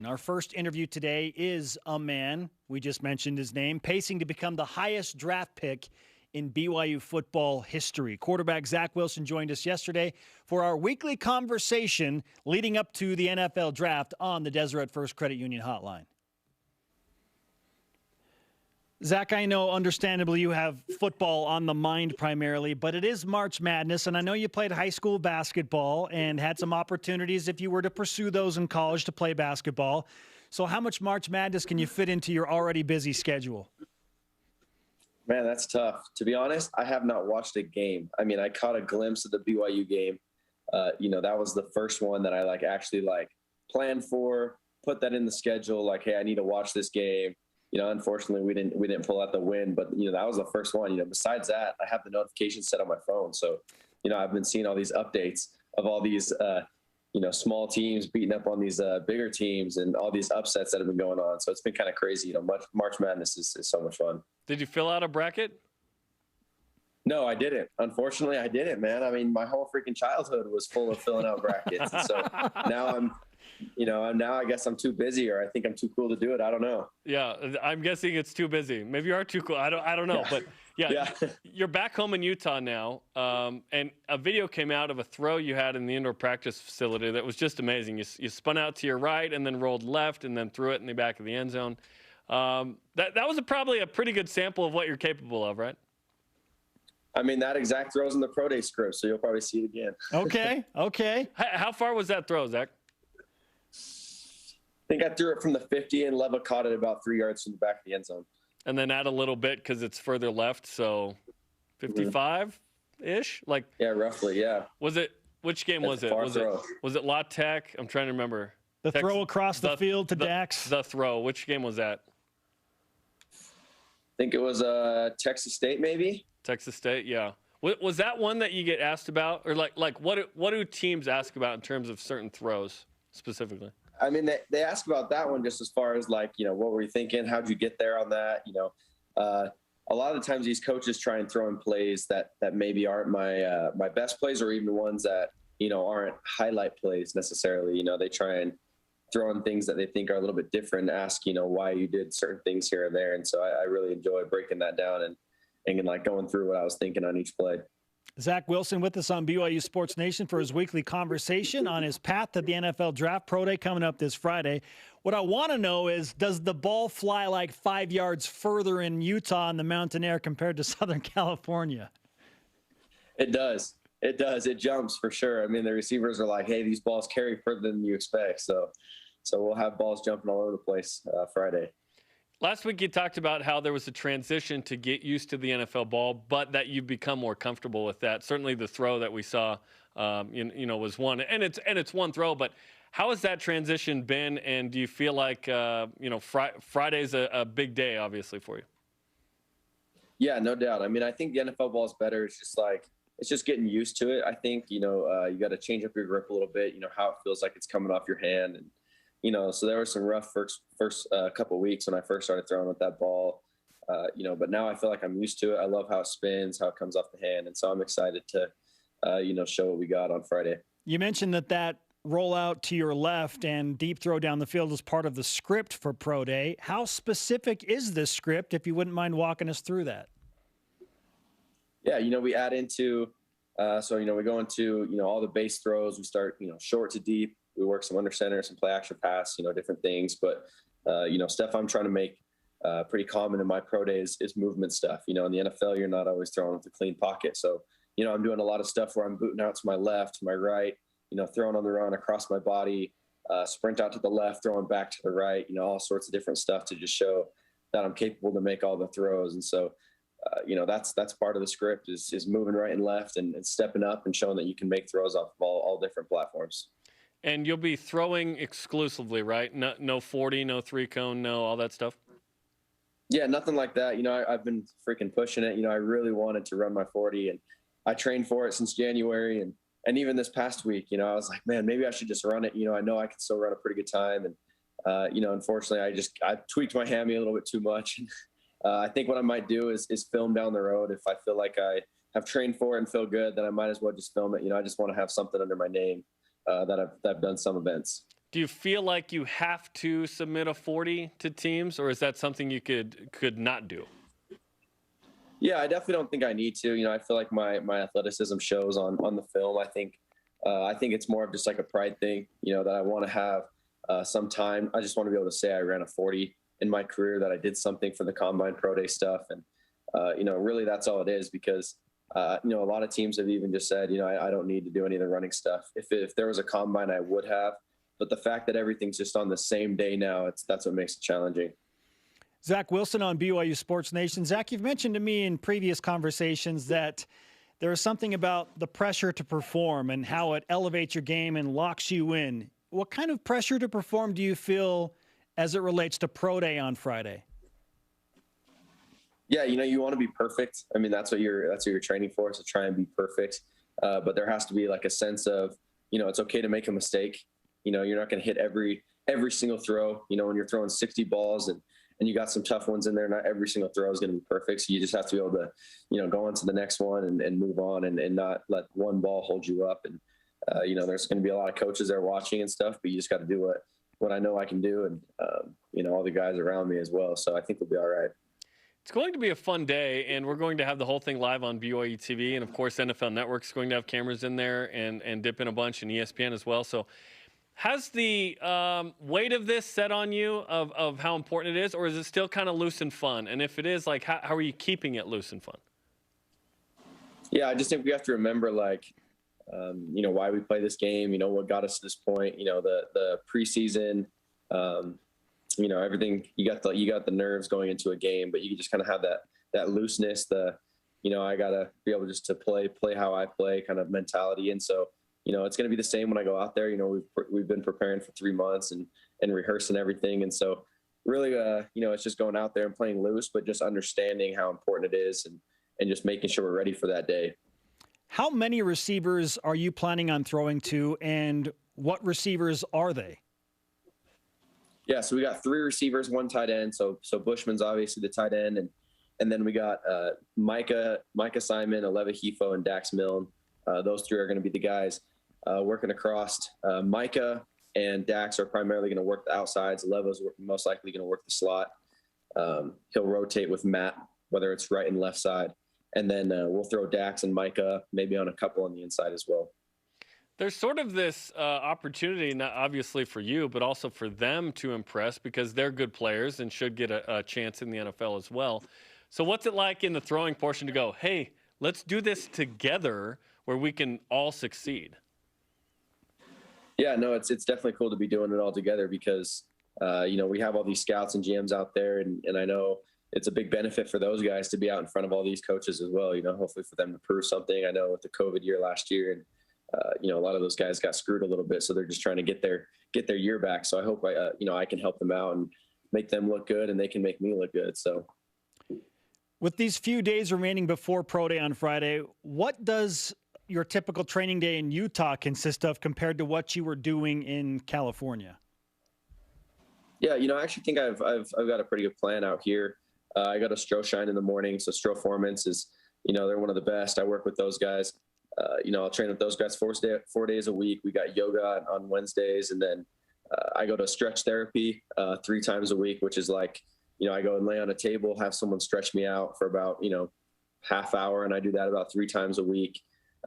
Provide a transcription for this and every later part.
Our first interview today is a man, we just mentioned his name, pacing to become the highest draft pick in BYU football history. Quarterback Zach Wilson joined us yesterday for our weekly conversation leading up to the NFL draft on the Deseret First Credit Union Hotline. Zach, I know understandably you have football on the mind primarily, but it is March Madness, and I know you played high school basketball and had some opportunities if you were to pursue those in college to play basketball. So how much March Madness can you fit into your already busy schedule? Man, that's tough. To be honest, I have not watched a game. I mean, I caught a glimpse of the BYU game. That was the first one that I actually planned for, put that in the schedule. Hey, I need to watch this game. Unfortunately, we didn't pull out the win, but that was the first one. Besides that, I have the notifications set on my phone, so I've been seeing all these updates of all these small teams beating up on these bigger teams and all these upsets that have been going on. So it's been kind of crazy. March Madness is so much fun. Did you fill out a bracket? No, I didn't. Unfortunately, I didn't, man. I mean, my whole freaking childhood was full of filling out brackets, and so now now I guess I'm too busy, or I think I'm too cool to do it. I don't know. Yeah, I'm guessing it's too busy. Maybe you are too cool. I don't know. Yeah. But yeah, you're back home in Utah now, and a video came out of a throw you had in the indoor practice facility that was just amazing. You spun out to your right and then rolled left and then threw it in the back of the end zone. That was probably a pretty good sample of what you're capable of, right? I mean, that exact throw's in the pro day script, so you'll probably see it again. Okay. How far was that throw, Zach? I think I threw it from the 50 and Leva caught it about 3 yards from the back of the end zone. And then add a little bit because it's further left, so 55-ish? Yeah, roughly, yeah. Which game was it? Was it La Tech? I'm trying to remember. The throw across the field to Dax? The throw. Which game was that? I think it was Texas State, maybe. Texas State, yeah. Was that one that you get asked about? Or what do teams ask about in terms of certain throws specifically? I mean, they ask about that one just as far as what were you thinking? How'd you get there on that? A lot of the times these coaches try and throw in plays that maybe aren't my best plays, or even ones that, aren't highlight plays necessarily. They try and throw in things that they think are a little bit different, ask, why you did certain things here and there. And so I really enjoy breaking that down and going through what I was thinking on each play. Zach Wilson with us on BYU Sports Nation for his weekly conversation on his path to the NFL Draft Pro Day coming up this Friday. What I want to know is, does the ball fly 5 yards further in Utah in the mountain air compared to Southern California? It does. It does. It jumps for sure. I mean, the receivers are hey, these balls carry further than you expect. So we'll have balls jumping all over the place Friday. Last week you talked about how there was a transition to get used to the NFL ball, but that you've become more comfortable with that. Certainly the throw that we saw, was one, and it's one throw. But how has that transition been? And do you feel like Friday's a big day, obviously, for you? Yeah, no doubt. I mean, I think the NFL ball is better. It's just it's just getting used to it. I think you got to change up your grip a little bit. How it feels like it's coming off your hand and. So there were some rough first couple of weeks when I first started throwing with that ball, but now I feel like I'm used to it. I love how it spins, how it comes off the hand. And so I'm excited to, show what we got on Friday. You mentioned that rollout to your left and deep throw down the field is part of the script for Pro Day. How specific is this script, if you wouldn't mind walking us through that? Yeah, we add into, we go into, all the base throws. We start, short to deep. We work some under center, some play action pass, different things. But, stuff I'm trying to make pretty common in my pro days is movement stuff. In the NFL, you're not always throwing with a clean pocket. So, I'm doing a lot of stuff where I'm booting out to my left, to my right, throwing on the run across my body, sprint out to the left, throwing back to the right, all sorts of different stuff to just show that I'm capable to make all the throws. And so, that's part of the script is moving right and left and stepping up and showing that you can make throws off of all different platforms. And you'll be throwing exclusively, right? No 40, no 3-cone, no all that stuff? Yeah, nothing like that. I've been freaking pushing it. I really wanted to run my 40, and I trained for it since January. And even this past week, I was like, man, maybe I should just run it. I know I can still run a pretty good time. And, unfortunately, I tweaked my hammy a little bit too much. I think what I might do is film down the road. If I feel like I have trained for it and feel good, then I might as well just film it. I just want to have something under my name. That I've done some events. Do you feel like you have to submit a 40 to teams, or is that something you could not do? Yeah, I definitely don't think I need to. I feel like my athleticism shows on the film. I think it's more of just like a pride thing, that I want to have some time. I just want to be able to say I ran a 40 in my career, that I did something for the combine pro day stuff. And, really that's all it is, because, a lot of teams have even just said, I don't need to do any of the running stuff. If there was a combine, I would have. But the fact that everything's just on the same day now, that's what makes it challenging. Zach Wilson on BYU Sports Nation. Zach, you've mentioned to me in previous conversations that there is something about the pressure to perform and how it elevates your game and locks you in. What kind of pressure to perform do you feel as it relates to Pro Day on Friday? Yeah, you want to be perfect. I mean, that's what you're training for, is to try and be perfect. But there has to be like a sense of, it's okay to make a mistake. You're not going to hit every single throw. When you're throwing 60 balls and you got some tough ones in there, not every single throw is going to be perfect. So you just have to be able to, go on to the next one and move on and not let one ball hold you up. And, there's going to be a lot of coaches there watching and stuff, but you just got to do what I know I can do. And, all the guys around me as well. So I think we'll be all right. It's going to be a fun day, and we're going to have the whole thing live on BYUtv. And, of course, NFL Network's going to have cameras in there and dip in a bunch, and ESPN as well. So has the weight of this set on you of how important it is, or is it still kind of loose and fun? And if it is, like, how are you keeping it loose and fun? Yeah, I just think we have to remember, why we play this game, what got us to this point, the preseason, everything. You got the nerves going into a game, but you just kind of have that looseness, I got to be able just to play how I play kind of mentality. And so, it's going to be the same when I go out there. We've been preparing for 3 months and rehearsing everything. And so really, it's just going out there and playing loose, but just understanding how important it is and just making sure we're ready for that day. How many receivers are you planning on throwing to, and what receivers are they? Yeah, so we got 3 receivers, 1 tight end. So Bushman's obviously the tight end, and then we got Micah Simon, Aleva Hifo, and Dax Milne. Those 3 are going to be the guys working across. Micah and Dax are primarily going to work the outsides. Aleva's most likely going to work the slot. He'll rotate with Matt, whether it's right and left side. And then we'll throw Dax and Micah maybe on a couple on the inside as well. There's sort of this opportunity, not obviously for you, but also for them to impress, because they're good players and should get a chance in the NFL as well. So what's it like in the throwing portion to go, hey, let's do this together where we can all succeed? Yeah, no, it's definitely cool to be doing it all together, because, we have all these scouts and GMs out there, and I know it's a big benefit for those guys to be out in front of all these coaches as well, hopefully for them to prove something. I know with the COVID year last year, and a lot of those guys got screwed a little bit, so they're just trying to get their year back. So I hope I can help them out and make them look good, and they can make me look good. So with these few days remaining before Pro Day on Friday, what does your typical training day in Utah consist of compared to what you were doing in California? Yeah, I actually think I've got a pretty good plan out here. I go to Stroshine in the morning, so Stroformance is, they're one of the best. I work with those guys. I'll train with those guys 4 days a week. We got yoga on Wednesdays, and then I go to stretch therapy 3 times a week, which is like, I go and lay on a table, have someone stretch me out for about, half hour, and I do that about 3 times a week.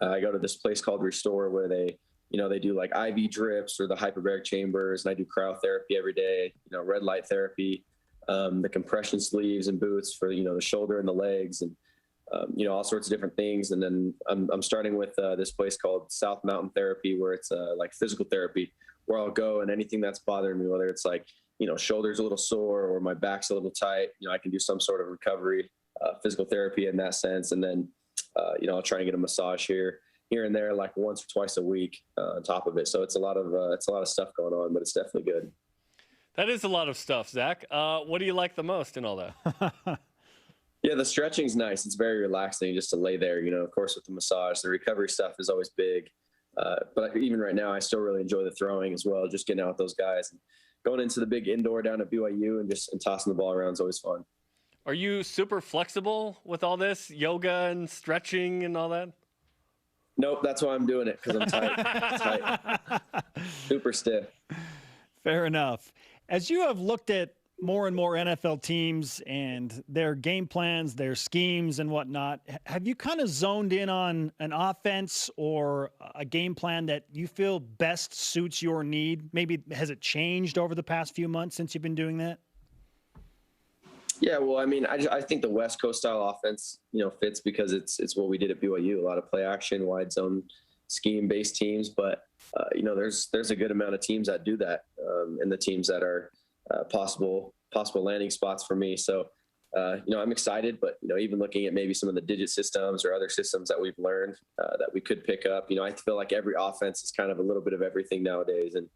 I go to this place called Restore, where they do like IV drips or the hyperbaric chambers, and I do cryotherapy every day, red light therapy, the compression sleeves and boots for, the shoulder and the legs, and all sorts of different things. And then I'm starting with this place called South Mountain Therapy, where it's like physical therapy, where I'll go and anything that's bothering me, whether it's like, shoulder's a little sore or my back's a little tight, I can do some sort of recovery, physical therapy in that sense. And then, I'll try and get a massage here and there, like once or twice a week on top of it. So it's a lot of stuff going on, but it's definitely good. That is a lot of stuff, Zach. What do you like the most in all that? Yeah, the stretching's nice. It's very relaxing just to lay there, of course, with the massage. The recovery stuff is always big. But even right now, I still really enjoy the throwing as well, just getting out with those guys. And going into the big indoor down at BYU and tossing the ball around is always fun. Are you super flexible with all this yoga and stretching and all that? Nope, that's why I'm doing it, because I'm tight. Super stiff. Fair enough. As you have looked at more and more NFL teams and their game plans, their schemes and whatnot, have you kind of zoned in on an offense or a game plan that you feel best suits your need? Maybe has it changed over the past few months since you've been doing that? Yeah, well, I mean, I think the West Coast style offense, fits because it's what we did at BYU. A lot of play action, wide zone scheme based teams, but there's a good amount of teams that do that, and the teams that are possible landing spots for me. So, I'm excited, but even looking at maybe some of the digit systems or other systems that we've learned that we could pick up. I feel like every offense is kind of a little bit of everything nowadays, and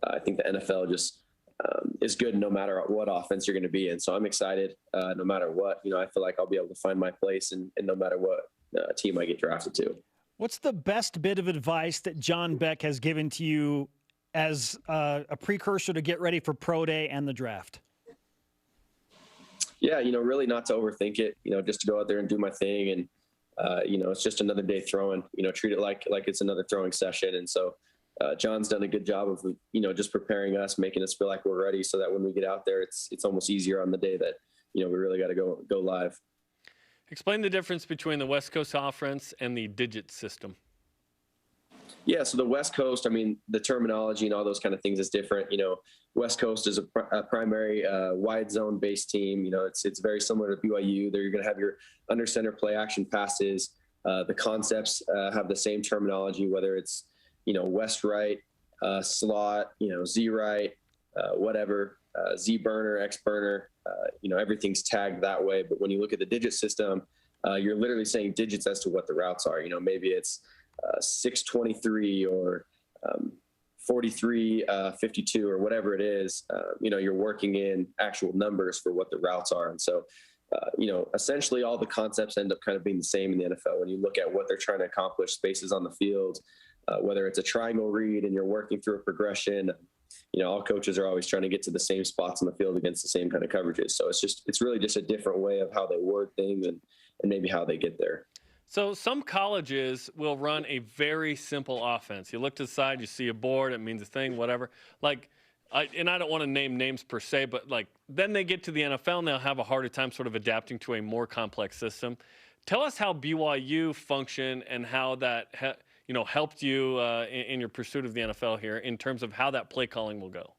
I think the NFL just is good no matter what offense you're going to be in. So I'm excited no matter what. I feel like I'll be able to find my place and no matter what team I get drafted to. What's the best bit of advice that John Beck has given to you as a precursor to get ready for Pro Day and the draft? Yeah, really not to overthink it, just to go out there and do my thing. And, it's just another day throwing, treat it like it's another throwing session. And so John's done a good job of, just preparing us, making us feel like we're ready so that when we get out there, it's almost easier on the day that, we really got to go live. Explain the difference between the West Coast offense and the digit system. Yeah, so the West Coast, the terminology and all those kind of things is different. West Coast is a primary wide zone based team. It's very similar to BYU. There you're going to have your under center play action passes. The concepts have the same terminology, whether it's West right, slot, Z right, whatever, Z burner, X burner, everything's tagged that way. But when you look at the digit system, you're literally saying digits as to what the routes are. Maybe it's 623 or 4352 or whatever it is. You're working in actual numbers for what the routes are. And so, essentially all the concepts end up kind of being the same in the NFL. When you look at what they're trying to accomplish, spaces on the field, whether it's a triangle read and you're working through a progression, all coaches are always trying to get to the same spots on the field against the same kind of coverages. So it's really just a different way of how they word things and maybe how they get there. So some colleges will run a very simple offense. You look to the side, you see a board, it means a thing, whatever. I don't want to name names per se, but then they get to the NFL and they'll have a harder time sort of adapting to a more complex system. Tell us how BYU function and how that helped you in your pursuit of the NFL here in terms of how that play calling will go.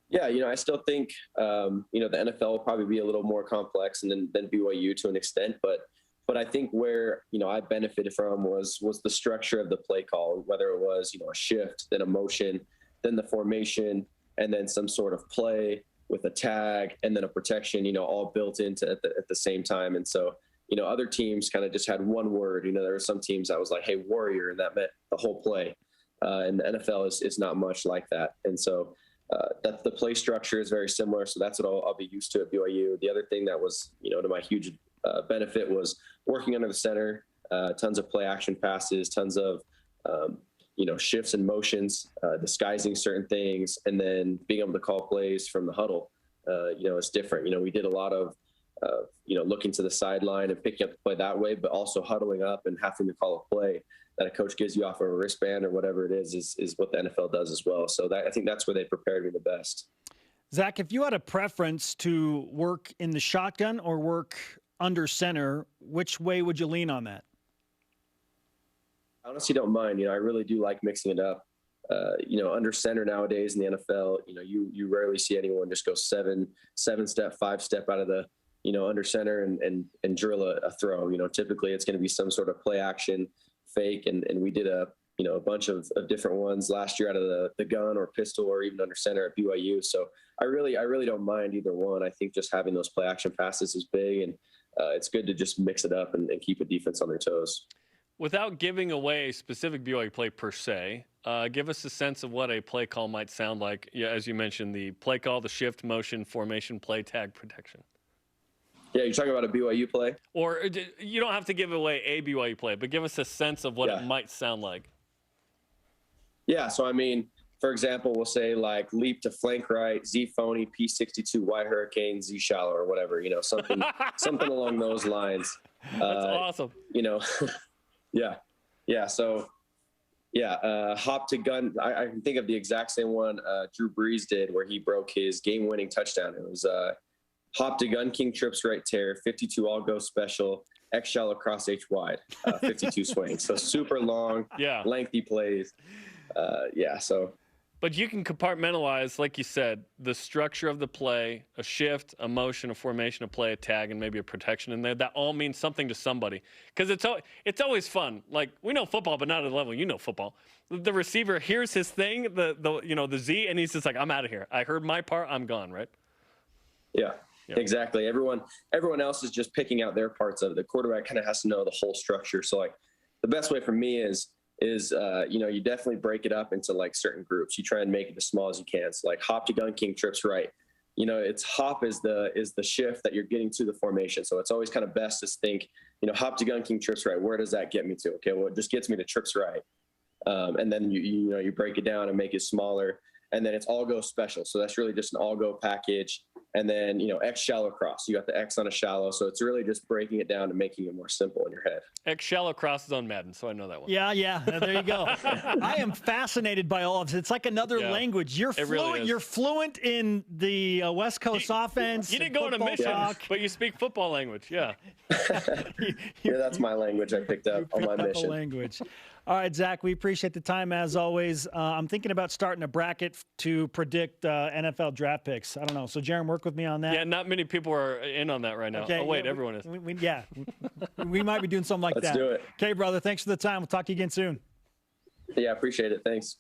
Yeah, I still think, the NFL will probably be a little more complex than BYU to an extent. But I think where, I benefited from was the structure of the play call, whether it was, a shift, then a motion, then the formation, and then some sort of play with a tag and then a protection, all built into at the same time. And so, other teams kind of just had one word. There were some teams that was like, hey, warrior, and that meant the whole play. And the NFL is not much like that. And so that the play structure is very similar. So that's what I'll be used to at BYU. The other thing that was, to my huge benefit was working under the center, tons of play action passes, tons of, shifts and motions, disguising certain things, and then being able to call plays from the huddle. It's different. We did a lot of, looking to the sideline and picking up the play that way, but also huddling up and having to call a play that a coach gives you off of a wristband or whatever it is what the NFL does as well. So I think that's where they prepared me the best. Zach, if you had a preference to work in the shotgun or work under center, which way would you lean on that? I honestly don't mind. I really do like mixing it up. Under center nowadays in the NFL, you rarely see anyone just go seven step, 5 step out of the, under center and drill a throw. Typically it's going to be some sort of play action fake. And we did a bunch of different ones last year out of the gun or pistol or even under center at BYU. So I really don't mind either one. I think just having those play action passes is big, and it's good to just mix it up and keep a defense on their toes. Without giving away a specific BYU play per se, give us a sense of what a play call might sound like. Yeah, as you mentioned, the play call, the shift, motion, formation, play, tag, protection. Yeah, you're talking about a BYU play? Or you don't have to give away a BYU play, but give us a sense of what it might sound like. Yeah, so for example, we'll say like leap to flank right, Z phony, P62, Y hurricane, Z shallow, or whatever, something along those lines. That's awesome. Yeah. So, Hop to gun. I can think of the exact same one Drew Brees did where he broke his game-winning touchdown. It was hop to gun king trips right tear, 52 all go special, X shallow cross H wide, 52 swings. So super long, lengthy plays. So. But you can compartmentalize, like you said, the structure of the play, a shift, a motion, a formation, a play, a tag, and maybe a protection in there. That all means something to somebody. Because it's always fun. Like, we know football, but not at the level you know football. The receiver hears his thing, the Z, and he's just like, I'm out of here. I heard my part, I'm gone, right? Yeah, exactly. Everyone else is just picking out their parts of it. The quarterback kind of has to know the whole structure. So, like, the best way for me is you definitely break it up into like certain groups. You try and make it as small as you can. So like hop to gun king trips right. It's hop is the shift that you're getting to the formation. So it's always kind of best to think, hop to gun king trips right. Where does that get me to? Okay, well, it just gets me to trips right. And then you break it down and make it smaller. And then it's all go special. So that's really just an all go package. And then, X shallow cross. You got the X on a shallow. So it's really just breaking it down and making it more simple in your head. X shallow cross is on Madden, so I know that one. Yeah. There you go. I am fascinated by all of this. It's like another language. You're fluent. Really you're fluent in the West Coast offense. You didn't go on a mission, but you speak football language. Yeah. That's my language I picked up on my mission. Language. All right, Zach, we appreciate the time as always. I'm thinking about starting a bracket to predict NFL draft picks. I don't know. So, Jaron, work with me on that. Yeah, not many people are in on that right now. Okay, everyone is. We might be doing something like that. Let's do it. Okay, brother, thanks for the time. We'll talk to you again soon. Yeah, appreciate it. Thanks.